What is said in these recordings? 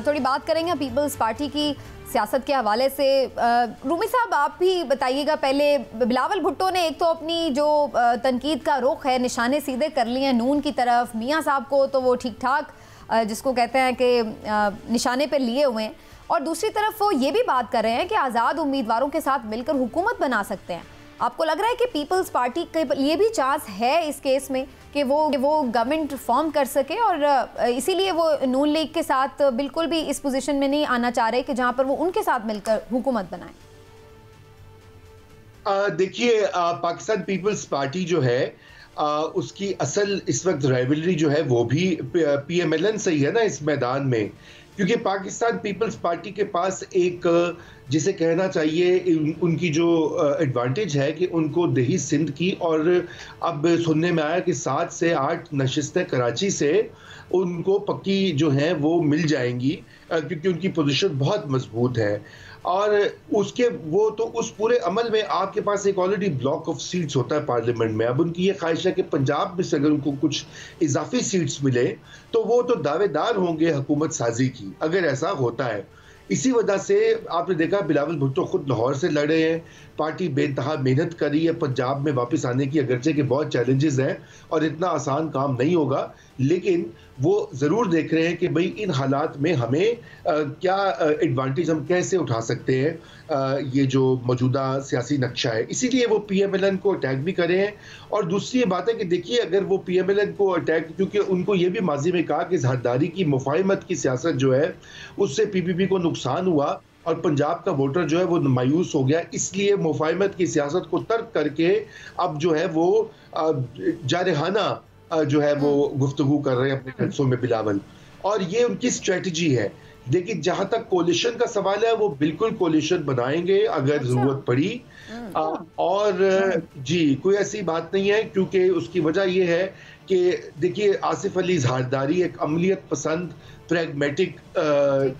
थोड़ी बात करेंगे पीपल्स पार्टी की सियासत के हवाले से। रूमी साहब, आप भी बताइएगा। पहले बिलावल भुट्टो ने एक तो अपनी जो तनकीद का रुख है निशाने सीधे कर लिए हैं नून की तरफ। मियाँ साहब को तो वो ठीक ठाक जिसको कहते हैं कि निशाने पे लिए हुए हैं, और दूसरी तरफ वो ये भी बात कर रहे हैं कि आज़ाद उम्मीदवारों के साथ मिलकर हुकूमत बना सकते हैं। आपको लग रहा है कि पीपल्स पार्टी के लिए भी चांस है इस केस में कि वो गवर्नमेंट फॉर्म कर सके, और इसीलिए वो नून लीग के साथ बिल्कुल भी इस पोजीशन में नहीं आना चाह रहे कि जहां पर वो उनके साथ मिलकर हुकूमत बनाए? देखिए, पाकिस्तान पीपल्स पार्टी जो है उसकी असल इस वक्त राइवलरी जो है वो भी PMLN से ही है ना इस मैदान में, क्योंकि पाकिस्तान पीपल्स पार्टी के पास एक जिसे कहना चाहिए उनकी जो एडवांटेज है कि उनको दही सिंध की, और अब सुनने में आया कि 7 से 8 नशिस्तें कराची से उनको पक्की जो हैं वो मिल जाएंगी, क्योंकि उनकी पोजीशन बहुत मजबूत है। और उसके वो तो उस पूरे अमल में आपके पास एक ऑलरेडी ब्लॉक ऑफ सीट्स होता है पार्लियामेंट में। अब उनकी ये ख्वाहिश है कि पंजाब में से अगर उनको कुछ इजाफी सीट्स मिले तो वो तो दावेदार होंगे हुकूमत साजी की, अगर ऐसा होता है। इसी वजह से आपने देखा बिलावल भुट्टो खुद लाहौर से लड़े हैं। पार्टी बेइंतहा मेहनत करी है पंजाब में वापस आने की, अगरचे के बहुत चैलेंजेस हैं और इतना आसान काम नहीं होगा, लेकिन वो ज़रूर देख रहे हैं कि भाई इन हालात में हमें क्या एडवांटेज हम कैसे उठा सकते हैं ये जो मौजूदा सियासी नक्शा है। इसीलिए वो PMLN को अटैक भी करे हैं। और दूसरी बात है कि देखिए, अगर वो PMLN को अटैक, क्योंकि उनको ये भी माजी में कहा कि जरदारी की मुफाहिमत की सियासत जो है उससे PPP को नुकसान हुआ और पंजाब का वोटर जो है वो मायूस हो गया, इसलिए मुफाहिमत की सियासत को तर्क करके अब जो है वो जारहाना जो है वो गुफ्तगू कर रहे हैं अपने जलसों में बिलावल, और ये उनकी स्ट्रेटजी है। लेकिन जहां तक कोलिशन का सवाल है, वो बिल्कुल कोलिशन बनाएंगे अगर जरूरत पड़ी। और जी, कोई ऐसी बात नहीं है, क्योंकि उसकी वजह यह है कि देखिए, आसिफ अली जरदारी एक अमलियत पसंद प्रैग्मेटिक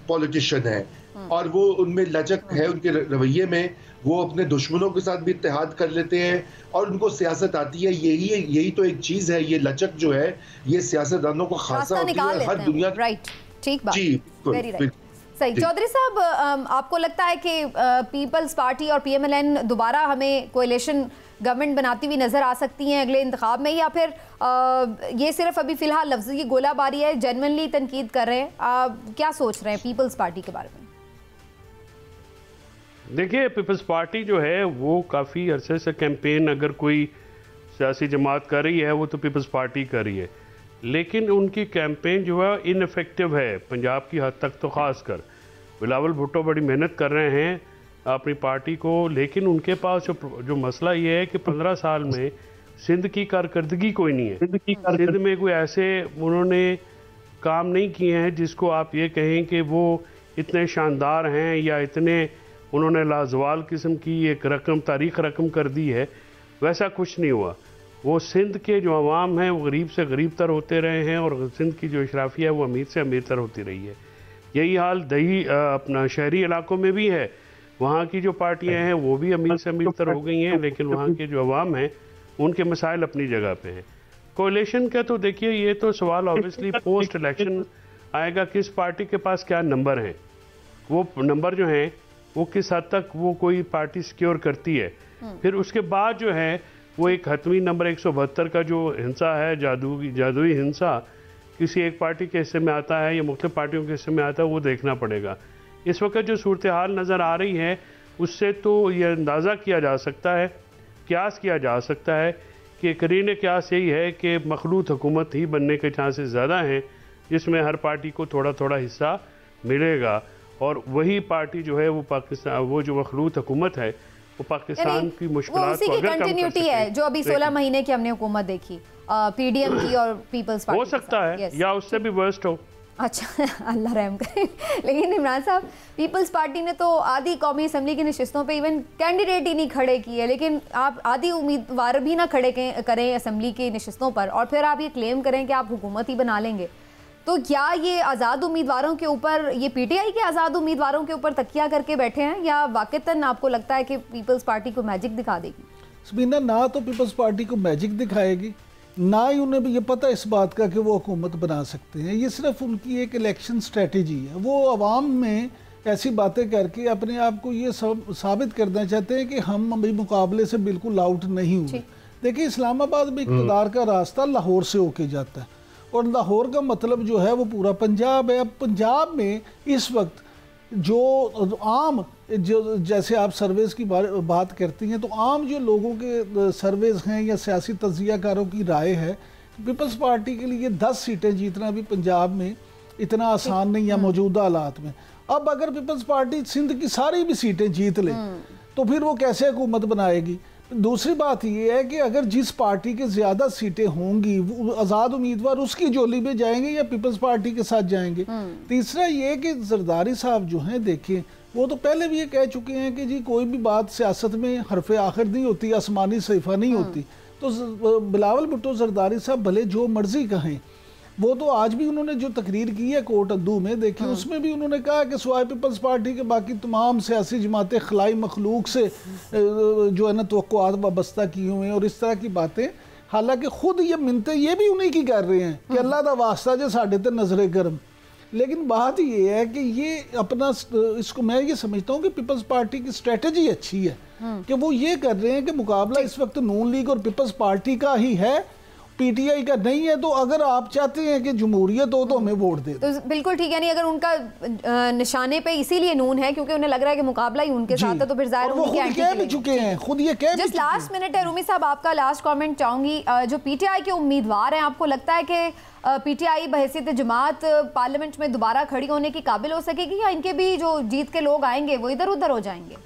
पॉलिटिशियन है, और वो उनमें लचक है उनके रवैये में। वो अपने दुश्मनों के साथ भी इत्तेहाद कर लेते हैं और उनको सियासत आती है। यही तो एक चीज है, ये लचक जो है ये सियासतदानों को खासा होती है हर दुनिया। राइट, ठीक बात, जी वेरी राइट, सही। चौधरी साहब, आपको लगता है कि पीपल्स पार्टी और PMLN दोबारा हमें कोएलिशन गवर्नमेंट बनाती हुई नजर आ सकती हैं अगले इंतखाब में, या फिर ये सिर्फ अभी फिलहाल लफ्ज़ी गोलाबारी है, जेन्युइनली तनकीद कर रहे हैं? क्या सोच रहे हैं पीपल्स पार्टी के बारे में? देखिए, पीपल्स पार्टी जो है वो काफ़ी अरसे से कैंपेन अगर कोई सियासी जमात कर रही है वो तो पीपल्स पार्टी कर रही है, लेकिन उनकी कैंपेन जो है इनफेक्टिव है पंजाब की हद तक। तो ख़ास कर बिलावल भुट्टो बड़ी मेहनत कर रहे हैं अपनी पार्टी को, लेकिन उनके पास जो मसला ये है कि 15 साल में सिंध की कारकर्दगी कोई नहीं है। सिंध में कोई ऐसे उन्होंने काम नहीं किए हैं जिसको आप ये कहें कि वो इतने शानदार हैं या इतने उन्होंने लाजवाल किस्म की एक तारीख रकम कर दी है, वैसा कुछ नहीं हुआ। वो सिंध के जो अवाम हैं वो गरीब से गरीब तर होते रहे हैं, और सिंध की जो इशराफिया है वो अमीर से अमीर तर होती रही है। यही हाल दही अपना शहरी इलाकों में भी है। वहाँ की जो पार्टियाँ हैं वो भी अमीर से अमीर तर हो गई हैं, लेकिन वहाँ के जो अवाम हैं उनके मसाइल अपनी जगह पे हैं। कोalition का तो देखिए, ये तो सवाल ऑब्वियसली पोस्ट इलेक्शन आएगा, किस पार्टी के पास क्या नंबर हैं। वो नंबर जो हैं वो किस हद तक वो कोई पार्टी सिक्योर करती है। फिर उसके बाद जो है वो एक हतमी नंबर 172 का जो हिंसा है, जादुई हिंसा, किसी एक पार्टी के हिस्से में आता है या मुख्तलिफ पार्टियों के हिस्से में आता है, वो देखना पड़ेगा। इस वक्त जो सूरत हाल नज़र आ रही है उससे तो ये अंदाज़ा किया जा सकता है, क्यास किया जा सकता है कि करीने क्यास यही है कि मखलूत हुकूमत ही बनने के चांसेस ज़्यादा हैं, जिसमें हर पार्टी को थोड़ा थोड़ा हिस्सा मिलेगा, और वही पार्टी जो है वो पाकिस्तान, वो जो मखलूत हुकूमत है वो पाकिस्तान की मुश्किलात को अगर कंटिन्यूटी है जो अभी 16 महीने की हमने हुकूमत देखी PDM की और पीपल्स पार्टी, हो सकता है या उससे भी वर्स्ट हो। अच्छा, अल्लाह रहम करे। लेकिन इमरान साहब, पीपल्स पार्टी ने तो आधी कौमी असम्बली की नशिस्तों पे इवन कैंडिडेट ही नहीं खड़े किए, लेकिन आप आधी उम्मीदवार भी ना खड़े करें असम्बली की नशिस्तों पर, और फिर आप ये क्लेम करें कि आप हुकूमत ही बना लेंगे, तो क्या ये आज़ाद उम्मीदवारों के ऊपर, ये PTI के आज़ाद उम्मीदवारों के ऊपर तकिया करके बैठे हैं, या वाकईतन आपको लगता है कि पीपल्स पार्टी को मैजिक दिखा देगी? सबीना, ना तो पीपल्स पार्टी को मैजिक दिखाएगी, ना ही उन्हें भी ये पता इस बात का कि वो हुकूमत बना सकते हैं। ये सिर्फ उनकी एक इलेक्शन स्ट्रेटजी है। वो अवाम में ऐसी बातें करके अपने आप को ये साबित करना चाहते हैं कि हम अभी मुकाबले से बिल्कुल आउट नहीं हुए। देखिए, इस्लामाबाद में इक़्तिदार का रास्ता लाहौर से होके जाता है और लाहौर का मतलब जो है वो पूरा पंजाब है। अब पंजाब में इस वक्त जो आम जो जैसे आप सर्वेज़ की बात करती हैं, तो आम जो लोगों के सर्वेज़ हैं या सियासी तज्ज़ियाकारों की राय है, पीपल्स पार्टी के लिए 10 सीटें जीतना भी पंजाब में इतना आसान नहीं है मौजूदा हालात में। अब अगर पीपल्स पार्टी सिंध की सारी भी सीटें जीत ले तो फिर वो कैसे हुकूमत बनाएगी। दूसरी बात ये है कि अगर जिस पार्टी के ज़्यादा सीटें होंगी वो आज़ाद उम्मीदवार उसकी झोली में जाएंगे या पीपल्स पार्टी के साथ जाएंगे। तीसरा ये कि जरदारी साहब जो हैं, देखिए वो तो पहले भी ये कह चुके हैं कि जी कोई भी बात सियासत में हरफ आखिर नहीं होती, आसमानी सहीफा नहीं होती। तो बिलावल भुट्टो जरदारी साहब भले जो मर्जी कहें, वो तो आज भी उन्होंने जो तकरीर की है कोर्ट अद्दू में, देखिए उसमें भी उन्होंने कहा कि स्वाय पीपल्स पार्टी के बाकी तमाम सियासी जमातें खलाई मखलूक से जो है ना तवक्कुआत वाबस्ता किए हुए हैं और इस तरह की बातें। हालांकि खुद ये मिन्नतें ये भी उन्हीं की कर रहे हैं कि अल्लाह दा वास्ता जो साढ़े ते नजरे गर्म। लेकिन बात ये है कि ये अपना इसको मैं ये समझता हूँ कि पीपल्स पार्टी की स्ट्रेटजी अच्छी है कि वो ये कर रहे हैं कि मुकाबला इस वक्त नून लीग और पीपल्स पार्टी का ही है, पीटीआई का नहीं है। तो अगर आप चाहते हैं कि जमहूरियत हो तो हमें वोट दे। तो बिल्कुल ठीक है। नहीं, अगर उनका निशाने पे इसीलिए नून है क्योंकि उन्हें लग रहा है कि मुकाबला ही उनके साथ है, तो फिर जाहिर उनकी कह भी चुके हैं, खुद ये कह भी जस्ट लास्ट मिनट है रूमी साहब, आपका लास्ट कमेंट चाहूंगी। जो पीटीआई के उम्मीदवार हैं, आपको लगता है कि पीटीआई बहैसियत जमात पार्लियामेंट में दोबारा खड़ी होने की काबिल हो सकेगी या इनके भी जो जीत के लोग आएंगे वो इधर उधर हो जाएंगे?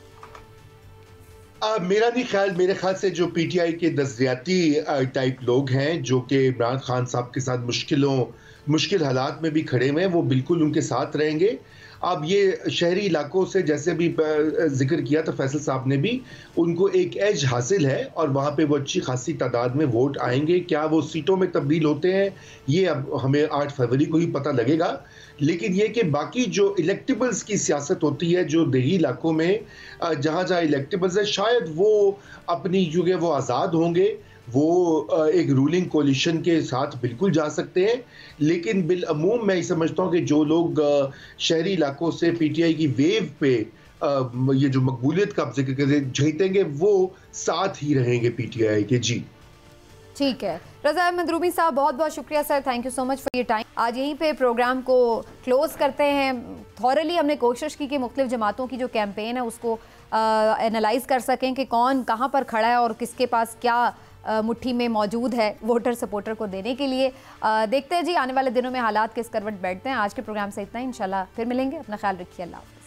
मेरे ख्याल से जो पीटीआई के नजरियाती टाइप लोग हैं जो कि इमरान खान साहब के साथ मुश्किल हालात में भी खड़े हुए हैं, वो बिल्कुल उनके साथ रहेंगे। अब ये शहरी इलाकों से जैसे भी जिक्र किया था फैसल साहब ने भी, उनको एक एज हासिल है और वहाँ पे वो अच्छी खासी तादाद में वोट आएंगे। क्या वो सीटों में तब्दील होते हैं ये अब हमें 8 फरवरी को ही पता लगेगा। लेकिन ये कि बाकी जो इलेक्टेबल्स की सियासत होती है, जो देही इलाकों में जहाँ जहाँ इलेक्टेबल्स है, शायद वो अपनी युग वो आज़ाद होंगे, वो एक रूलिंग कोलिशन के साथ बिल्कुल जा सकते हैं। लेकिन बिलअमूम मैं ये समझता हूँ कि जो लोग शहरी इलाकों से पीटीआई की वेव पे ये जो मकबूलियत का जिक्र जीतेंगे वो साथ ही रहेंगे पीटीआई के। जी ठीक है। रज़ा अहमद रूमी साहब, बहुत बहुत शुक्रिया sir, thank you so much for your time. आज यहीं पे प्रोग्राम को क्लोज करते हैं। थॉरली हमने कोशिश की कि मुख्तलिफ जमातों की जो कैंपेन है उसको एनालाइज कर सकें कि कौन कहाँ पर खड़ा है और किसके पास क्या मुट्ठी में मौजूद है वोटर सपोर्टर को देने के लिए। देखते हैं जी आने वाले दिनों में हालात किस करवट बैठते हैं। आज के प्रोग्राम से इतना ही, इंशाल्लाह फिर मिलेंगे। अपना ख्याल रखिए, अल्लाह हाफ़िज़।